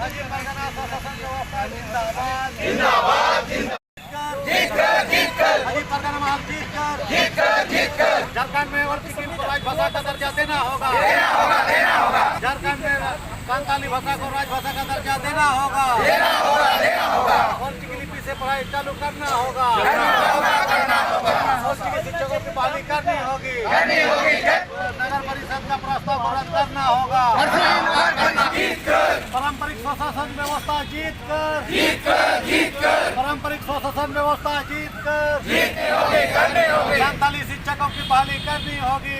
माजी परगना स्वशासन व्यवस्था जिंदाबाद जिंदाबाद माजी परगना महाल जीत कर झारखंड में वर्ग की राजभाषा का दर्जा देना होगा झारखंड में संताली भाषा को राजभाषा का दर्जा देना होगा वर्ग की लिपि से पढ़ाई चालू करना होगा की शिक्षकों की बहाली करनी होगी नगर परिषद का प्रस्ताव को रद्द करना होगा पारंपरिक स्वशासन व्यवस्था जीत कर पारंपरिक स्वशासन व्यवस्था जीत कर संताली शिक्षकों की बहाली करनी होगी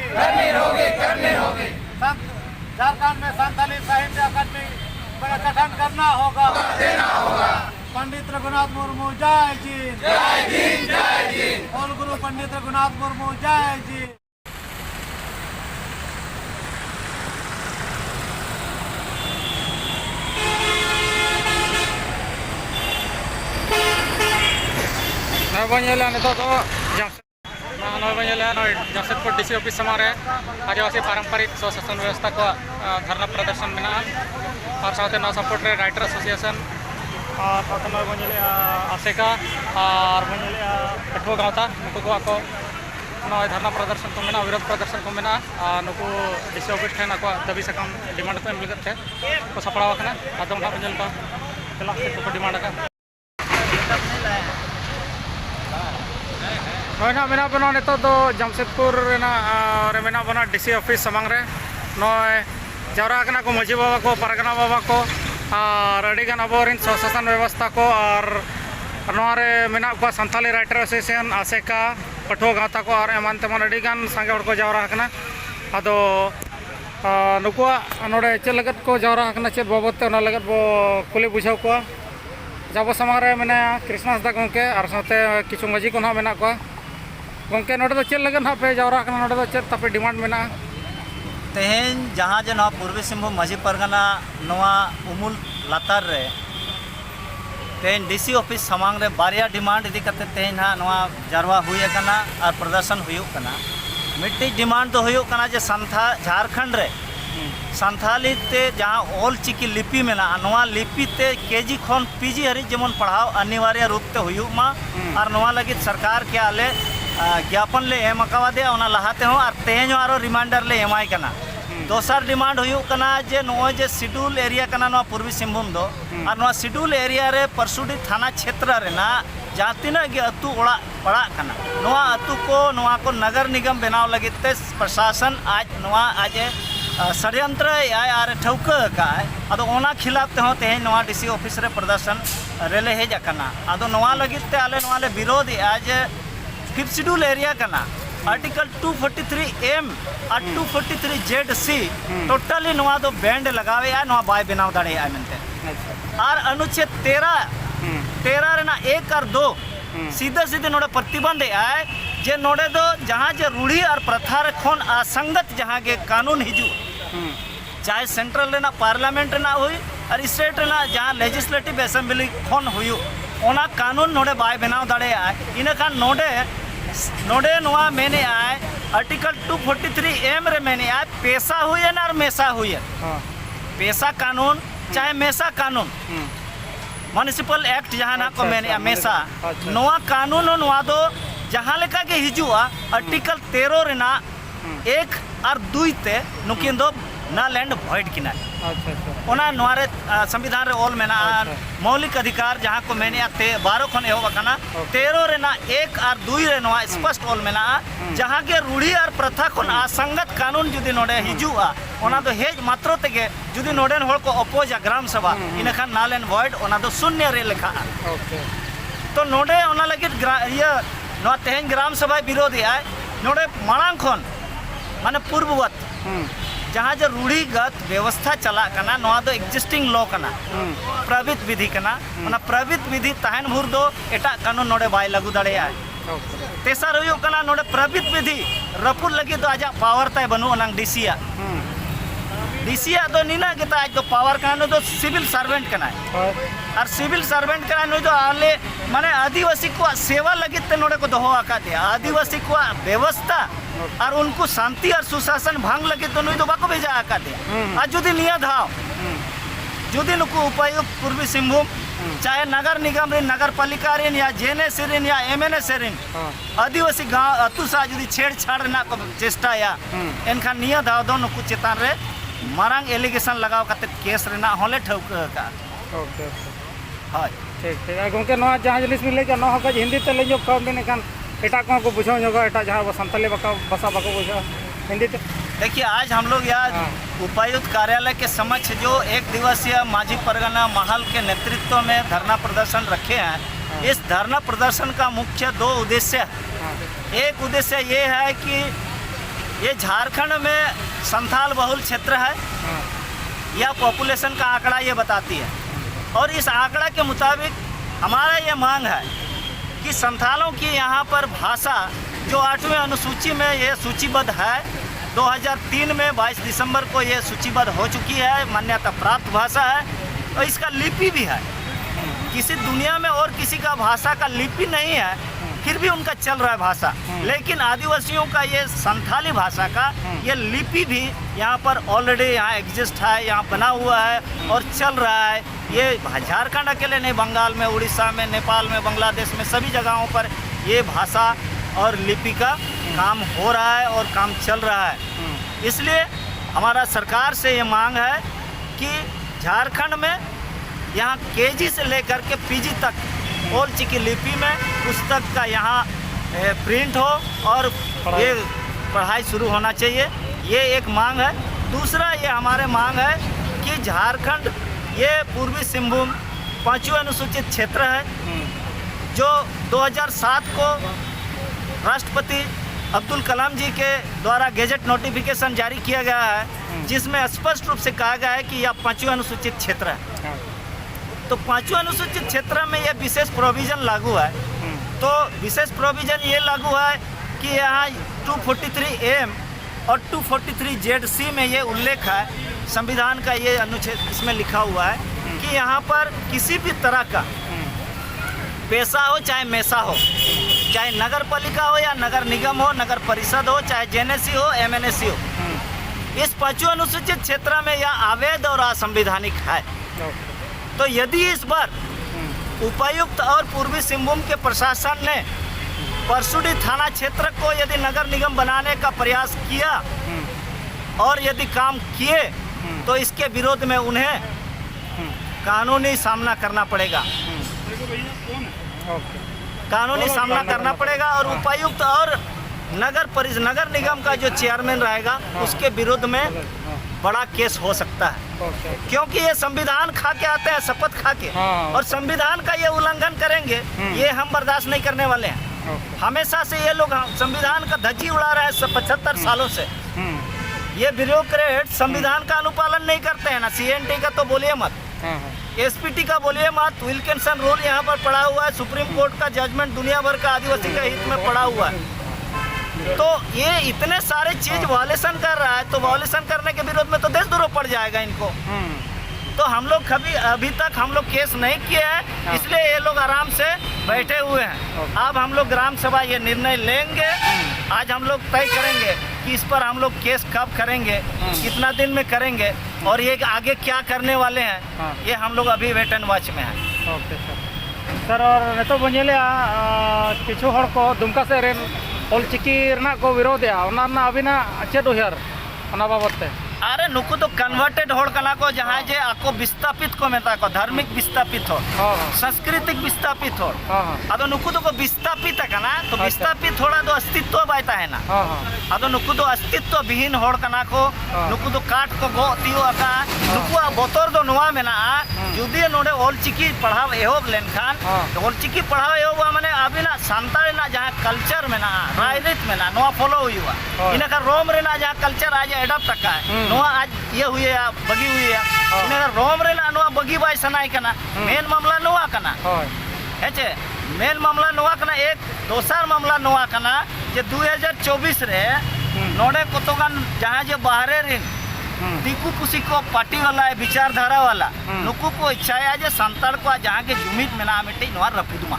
झारखंड में संताली साहित्य अकादमी का गठन करना होगा पंडित रघुनाथ मुर्मू जय जी और गुरु पंडित रघुनाथ मुर्मू जय जी। जमशेदपुर डीसी ऑफिस सामने आदिवासी पारंपरिक स्वशासन व्यवस्था को धरना प्रदर्शन में और साथ नौ सपोर्ट राइटर एसोसिएशन और आसेका और पठुआ गाँवता नुकू को धरना प्रदर्शन को मेना विरोध प्रदर्शन को मेना नुकू डीसी ऑफिस ठेन आको दाबी साकाम डिमांड को एम लगते को सपड़ाव आदम ना बंजल को चला को डिमांड का नॉय ना मेना बना नितो दो जमशेदपुर मेना बना डीसी ऑफिस सामांग रे नॉय जावरा कना को माजी बाबा को परगना बाबा को और अड़ीगान अबोरिन स्वशासन व्यवस्था को और नोरे मेना को संथाली राइटर एसोसिएशन आसेका पठुआ गाँवता को और एमान तेमन अड़ीगान सांगे हड़ को जावरा कना अदो नुकुआ नोडे चेद लगत को जावरा कना चेद बाबत ते ओना लगत बो कुली बुझाव को जाबो सामांग रे मेना कृष्ण हांसदा गंके और साथे किछु माजी को ना मेना को गंके नोडे दो चेद लगत ना पे जावरा कना नोडे दो चेद तापे डिमांड मेना तेहें जहाँ जे पूर्वी सिंहभूम माजी परगना उमुल लातार रे तेहें डीसी ऑफिस सामांग रे बारिया डिमांड इदी करते तेहें जारवा हुई कना और प्रदर्शन हुई कना मिट्टी डिमांड तो हुई कना जे झारखंड रे संथाली ते जहाँ ऑल चिकी लिपि में लिपि ते केजी खन पीजी हरी जेमन पढ़ाव अनिवार्य रूप ते हुई मा और लगी सरकार के आले ज्ञापन ले एम दे लहाते हो और तेज आरो रिमाइंडर ले एमाय कना दोसर डिमांड हुई कना जे नोए जे शेड्यूल एरिया कना नोआ पूर्वी सिंहभूम दो और नोआ शेड्यूल एरिया रे परसुडी थाना क्षेत्र रे ना जहाँ तीना गे अतु ओड़ा पड़ा कना नोआ अतु को नगर निगम बनाव लगी ते प्रशासन आज नोआ आज षड्यंत्र आर ठौका का अदो ओना खिलाफ ते हो तेज नोआ डीसी ऑफिस रे प्रदर्शन रेले हेज कना अदो नोआ लगी ते आले नोआ ले विरोध आज फिफ्थ शेड्यूल एरिया कना आर्टिकल 243M और 243ZC टोटली नोआ दो बैंड लगावे आ नोआ बाय बनाव दाड़े आ मनते और अनुच्छेद 13 रे ना 1 और 2 सीधे सीधे नोडे प्रतिबंध आए जे नोडे दो जहाँ जे रूढ़ी और प्रथा रे खोन असंगत जहाँ के कानून हिजू चाहे सेंट्रल रे ना पार्लियामेंट रे ना हुई और स्टेट रे ना जहाँ लेजिस्लेटिव असेंबली खोन हुई ओना कानून नोडे बाय बनाव दाड़े आ इना खान नोडे नोआ मेने आए आर्टिकल 243M रे मेने आए पैसा हुई है ना और मेसा हुई है पैसा कानून चाहे मेसा कानून म्युनिसिपल एक्ट जहाँ ना को मेने मेसा नोआ कानून नोआ दो जहाँ लेका के हिजुआ आर्टिकल 13 रे ना 1 और 2 ते नुकिन दो ना लैंड भॉइड किना ओना नोरे संविधान रे ऑल मेना मौलिक अधिकार जहाँ को मैंने 12 खन एहो बकना 13 रे ना 1 और 2 रे नोआ स्पष्ट ऑल मेना जहाँ के रूढ़ी और प्रथा को असंगत कानून जुदी नोडे हिजुआ ओना दो हेज मात्र तेगे जुदी नोडेन होड़ को अपोज ग्राम सभा इनखान ना लैंड भॉइड ओना दो शून्य रे लिखा तो नोडे ओना लगे ये नोआ तेहें ग्राम सभा विरोधी आए नोडे मांग खन माने पूर्ववत जहाँ जो रूढ़ीगत व्यवस्था चला कना नोआ दो एग्जिस्टिंग लॉ कना प्रवित विधि कना ओना प्रवित विधि तहन भूर दो एटा कानून नोडे बाय लागू दाड़े आए तेसर हुई कना नोडे प्रवित विधि रपुर लगी तो आजा पावर ताय बनु ओनांग डीसीया दो नीना के आज तो पावर कना दो सिविल सर्वेंट कना और सिविल सर्वेंट कना नो दो आले माने आदिवासी को सेवा लगी ते नोडे को दोहो आका दे आदिवासी को व्यवस्था और उनको शांति और सुशासन भंग लगे तो नुई तो बाको भेजा आका दे आज जुदी निया धाव जुदी नुकु उपायुक्त पूर्वी सिंहभूम चाहे नगर निगम रिन नगर पालिका रिन या जेएनएस रिन या एमएनएस रिन आदिवासी गांव अतु सा जुदी छेड़छाड़ ना को चेष्टा या एनखान निया धाव दो नुकु चेतान रे मारांग एलिगेशन लगाव काते केस रेना होले ठौका का ओके हाय ठीक ठीक गंके नवा जहाँ जिनिस भी लेके नवा का हिंदी ते लेजो कम दिन खान एटा को बुझाओ जोगा एटा जहाँ वो संताली भाषा बाको बुझाओ हिंदी ते देखिए आज हम लोग यहाँ उपायुक्त कार्यालय के समक्ष जो एक दिवसीय माझी परगना महल के नेतृत्व में धरना प्रदर्शन रखे हैं। इस धरना प्रदर्शन का मुख्य दो उद्देश्य है। एक उद्देश्य ये है कि ये झारखंड में संथाल बहुल क्षेत्र है, यह पॉपुलेशन का आंकड़ा ये बताती है और इस आंकड़ा के मुताबिक हमारा ये मांग है कि संथालों की यहाँ पर भाषा जो 8वें अनुसूची में ये सूचीबद्ध है, 2003 में 22 दिसंबर को ये सूचीबद्ध हो चुकी है, मान्यता प्राप्त भाषा है और इसका लिपि भी है। किसी दुनिया में और किसी का भाषा का लिपि नहीं है, फिर भी उनका चल रहा है भाषा, लेकिन आदिवासियों का ये संथाली भाषा का ये लिपि भी यहाँ पर ऑलरेडी यहाँ एग्जिस्ट है, यहाँ बना हुआ है और चल रहा है। ये झारखंड अकेले नहीं, बंगाल में, उड़ीसा में, नेपाल में, बांग्लादेश में सभी जगहों पर ये भाषा और लिपि का काम हो रहा है और काम चल रहा है। इसलिए हमारा सरकार से ये मांग है कि झारखंड में यहाँ केजी से लेकर के पीजी तक ओलचिकी लिपि में पुस्तक का यहाँ प्रिंट हो और ये पढ़ाई शुरू होना चाहिए, ये एक मांग है। दूसरा ये हमारे मांग है कि झारखंड ये पूर्वी सिंहभूम 5वें अनुसूचित क्षेत्र है जो 2007 को राष्ट्रपति अब्दुल कलाम जी के द्वारा गेजेट नोटिफिकेशन जारी किया गया है, जिसमें स्पष्ट रूप से कहा गया है कि यह 5वें अनुसूचित क्षेत्र है। तो 5वें अनुसूचित क्षेत्र में यह विशेष प्रोविज़न लागू है। तो विशेष प्रोविज़न ये लागू है कि यहाँ 243M और 243ZC में ये उल्लेख है, संविधान का ये अनुच्छेद इसमें लिखा हुआ है कि यहाँ पर किसी भी तरह का पेशा हो चाहे मैसा हो, चाहे नगर पालिका हो या नगर निगम हो, नगर परिषद हो, चाहे जेएनएससी हो, एमएनएससी हो, इस 5वें अनुसूचित क्षेत्र में यह अवैध और असंवैधानिक है। तो यदि इस बार उपायुक्त और पूर्वी सिंहभूम के प्रशासन ने परसुडी थाना क्षेत्र को यदि नगर निगम बनाने का प्रयास किया और यदि काम किए तो इसके विरोध में उन्हें कानूनी सामना करना पड़ेगा, कानूनी सामना करना पड़ेगा और उपायुक्त और नगर निगम का जो चेयरमैन रहेगा उसके विरुद्ध में बड़ा केस हो सकता है, क्योंकि ये संविधान खा के आते हैं, शपथ खा के, और संविधान का ये उल्लंघन करेंगे ये हम बर्दाश्त नहीं करने वाले हैं। हमेशा से ये लोग संविधान का धज्जी उड़ा रहे हैं 75 सालों से। ये ब्यूरोक्रेट संविधान का अनुपालन नहीं करते हैं ना, CNT का तो बोलिए मत, SPT का बोलिए मत, विल्किंसन रूल यहाँ पर पड़ा हुआ है, सुप्रीम कोर्ट का जजमेंट दुनिया भर का आदिवासी के हित में पड़ा हुआ है। तो ये इतने सारे चीज वायलेशन कर रहा है, तो वायलेशन करने के विरोध में तो देशद्रोह पड़ जाएगा इनको। तो हम लोग कभी अभी तक हम लोग केस नहीं किए हैं, इसलिए ये लोग आराम से बैठे हुए हैं। अब हम लोग ग्राम सभा ये निर्णय लेंगे, आज हम लोग तय करेंगे कि इस पर हम लोग केस कब करेंगे, कितना दिन में करेंगे और ये आगे क्या करने वाले हैं, ये हम लोग अभी वेट एंड वॉच में हैं। ओके सर और नितो बनेले किछु हर को दुमका से रेन ओलचिकी रना को विरोध है ओना अबिना चेद उहर ओना बाबत ते अरे नुकु तो कन्वर्टेड होड़ कना को जहाँ जे आको विस्थापित को मेता को धार्मिक विस्थापित हो, सांस्कृतिक विस्थापित हो, अदो नुकु तो को विस्थापित कना तो विस्थापित होड़ा तो अस्तित्व बायता है ना, अदो नुकु तो अस्तित्व विहीन होड़ कना को नुकु तो काट को गो तियो अका नुकु बोतोर दो नुआ में ना जुदी नोडे ओलचिकी पढ़ाव एहोब लेनखान तो ओलचिकी पढ़ाव एहोब माने अभी ना सांताल ना जहाँ कल्चर में ना राजनीति में ना नोआ फॉलो हुआ इन्हें का रोम रे ना जहाँ कल्चर आज एडप्ट तक है नोआ आज ये हुई है बगी हुई है इन्हें रोम रे ना नोआ बगी बाई सनाई कना मेन मामला नोआ कना हेचे मेन मामला नोआ कना एक दोसर मामला नोआ कना जे 2024 रे नोडे कोतोगान जहाँ जे बाहरे रिन दिकू पुसी को पार्टी वाला है विचारधारा वाला नुकु को इच्छा है जे संताल को जहाँ के जुमित में ना मिट्टी नोआ रपुदमा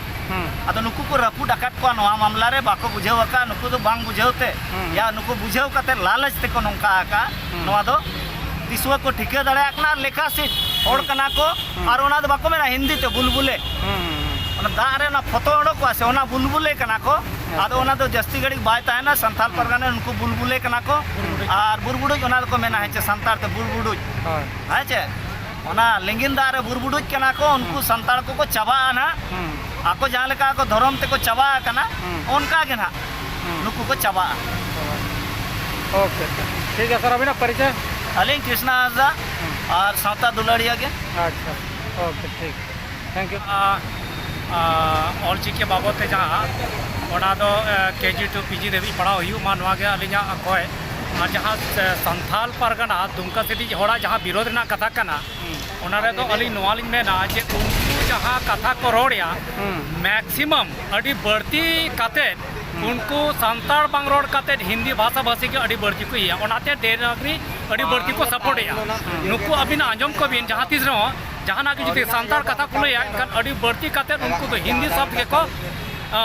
अतो नुकु को रपु डकट को नोआ मामला रे बाको बुझेव का नुकु तो बांग बुझेवते या नुकु बुझेव कते लालच ते को नोंका आका नोआ दो दिसुआ को ठिके दड़े आकना लेखा सीट हड़ कना को और ओना दो बाको मेना हिंदी ते बुलबुले दाग रे ना फोटो ओडोक से ओना बुलबुले कना को आदो ओना दो जस्ती घड़ी बाय ताहेना संथाल परगना उनको बुलबुले कना को और बुरबुडुज ओना को मेना है संतार ते बुरबुडुज है चे ओना लिंगिन दाग रे बुरबुडुज कना को उनको संताल को चाबा ना आको जहाँ लेका को धर्म ते को चाबा कना उनका के ना नुकु को चाबा। ओके ठीक है सर अभी ना परिचय अलिंग कृष्णा हाजरा और सावता दुलाड़िया के। अच्छा ओके ठीक थैंक यू ऑलचिकी बाबते जहाँ KG to PG देवी पढ़ा हुई मानवा के अलिंगा अखोय और जहाँ संथाल परगना दुमका सिटी होड़ा जहाँ विरोध ना कथा कना उनारे तो अली नोवालिंग में ना जे उनको जहाँ कथा को रोड़िया मैक्सिमम अड़ी बढ़ती कते उनको संताल बांग रोड कते हिंदी भाषा भाषी के अड़ी बढ़ती को ही ओनाते देवनागरी अड़ी बढ़ती को सपोर्ट है नुको अभी ना आंजम को भी जहाँ तीस रहो जहाँ ना कि जुते संताल कथा को ले इनका अड़ी बढ़ती कते उनको तो हिंदी शब्द के को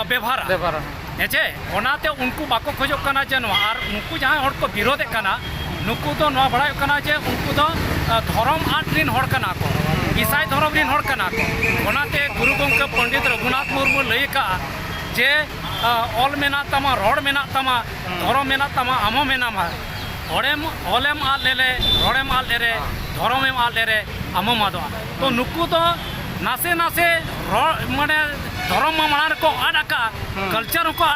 व्यवहार हेचे ओनाते उनको बाको खोजो कना जे और उनको जहाँ हड़ को विरोध कना नुकु तो नवा बड़ा कना जे उनको तो धर्म आट रिन हड़ कना को ईसाई धर्म रिन हड़ कना को ओनाते गुरु गोमके पंडित रघुनाथ मुर्मू लई का जे ऑल मेना तमा रोड मेना तमा धर्म मेना तमा आमो मेना मा ओलेम ओलेम आल लेले रोडेम आल लेरे धर्मेम आल लेरे आमो मादो तो नुकु तो नासे नासे माने धर्म माण को आड़का कल्चर को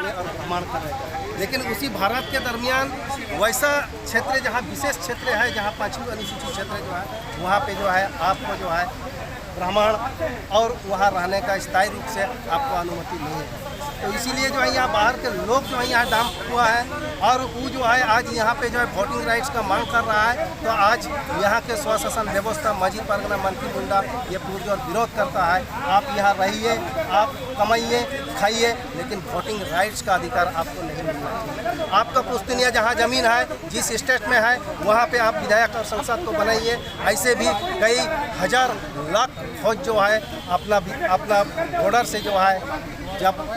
लेकिन उसी भारत के दरमियान वैसा क्षेत्र जहाँ विशेष क्षेत्र है जहाँ 5वीं अनुसूचित क्षेत्र जो है वहाँ पे जो है आपको जो है ब्राह्मण और वहाँ रहने का स्थायी रूप से आपको अनुमति नहीं है। तो इसीलिए जो है यहाँ बाहर के लोग जो है यहाँ डाम हुआ है और वो जो है आज यहाँ पे जो है वोटिंग राइट्स का मांग कर रहा है। तो आज यहाँ के स्वशासन व्यवस्था माझी परगना मंत्री मुंडा ये पुरजोर विरोध करता है। आप यहाँ रहिए, आप कमाइए, खाइए, लेकिन वोटिंग राइट्स का अधिकार आपको नहीं मिलना चाहिए। आपका पुश्तैनी जहाँ ज़मीन है जिस स्टेट में है वहाँ पे आप विधायक और संसद को बनाइए। ऐसे भी कई हजार लाख फौज जो है अपना बॉर्डर से जो है जब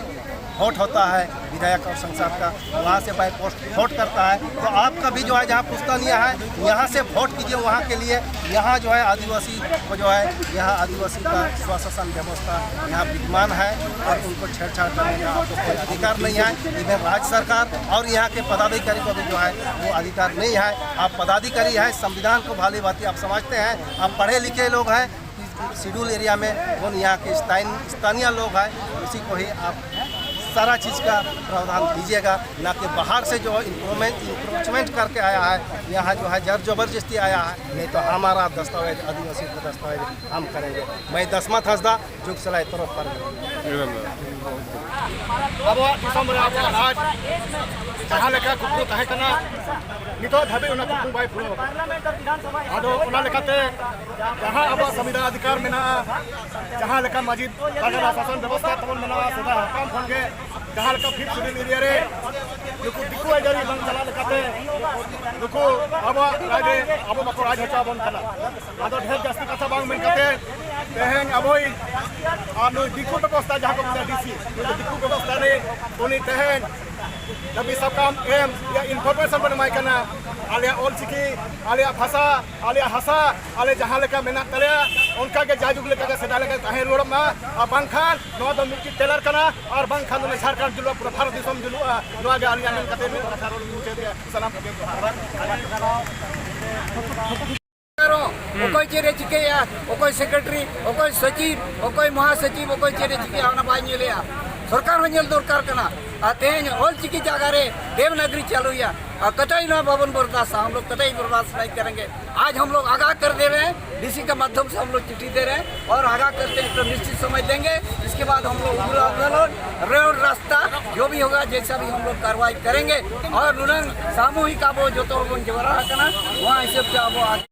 वोट होता है विधायक और संसद का वहाँ से बाई पोस्ट वोट करता है। तो आपका भी जो है जहाँ पुश्तैनिया है यहाँ से वोट कीजिए वहाँ के लिए। यहाँ जो है आदिवासी को जो है यहाँ आदिवासी का स्वशासन व्यवस्था यहाँ विद्यमान है और उनको छेड़छाड़ करने का आपको कोई अधिकार नहीं है। इधर राज्य सरकार और यहाँ के पदाधिकारी को भी जो है वो अधिकार नहीं है। आप पदाधिकारी हैं, संविधान को भाली भांति आप समझते हैं, आप पढ़े लिखे लोग हैं, शेड्यूल एरिया में कौन यहाँ के स्थानीय लोग हैं उसी को ही आप सारा चीज़ का प्रावधान दीजिएगा, ना कि बाहर से जो इंक्रोचमेंट करके आया है यहाँ जो है जबरदस्ती आया है। नहीं तो हमारा दस्तावेज आदिवासी का दस्तावेज हम करेंगे। मैं दसमत हंसदा जुग सलाई तरफ पर अब आज जहाँ लेका कुकू तहे कना नितो धाबे उना कुकू बाय फुलो आदो उना लेकाते जहाँ अब संविधान अधिकार में ना जहाँ लेका मस्जिद परगना शासन व्यवस्था तबन में ना सदा काम फंगे जहाँ लेका फिर सुनी एरिया रे दिकू आजारी बन चला लेकाते दिकू अब राजे अब बको राज हचा बन चला आदो ढेर जास्ती कथा बांग में कते तेहेन अबोई और दिकू व्यवस्था जहाँ को डीसी दिकू व्यवस्था रे उनी तेहेन नबी सब काम एम या इन्फॉर्मेशन बनवाई करना आलिया ऑलचिकी आलिया भाषा आलिया हसा आलिया जहाँ लेका मेना तलिया उनका के जाजुग लेका के सेदा लेका ताहे रोड मा और बांखान नवा दो मिकी टेलर करना और बांखान में झारखंड जुलुआ पूरा भारत देश में जुलुआ नवा के आलिया में कते में रोड मुझे दिया सलाम ओकोई चेरे चिकेया ओकोई सेक्रेटरी ओकोई सचिव ओकोई महासचिव ओकोई चेरे चिकेया ओना बाय नेलेया सरकार हंजल दरकार कना तेज ऑलचिकी जगह रे देवनागरी चालूया कतई ना बाबन बर्दाश्त हम लोग कतई बर्दाश्त नहीं करेंगे। आज हम लोग आगाह कर दे रहे हैं, डीसी के माध्यम से हम लोग चिट्ठी दे रहे हैं और आगाह करते हैं तो निश्चित समय देंगे। इसके बाद हम लोग उग्र आंदोलन रेल रास्ता जो भी होगा जैसा भी हम लोग कार्रवाई करेंगे और सामूहिक अब जो तो जवरा वहाँ हिसाब से अब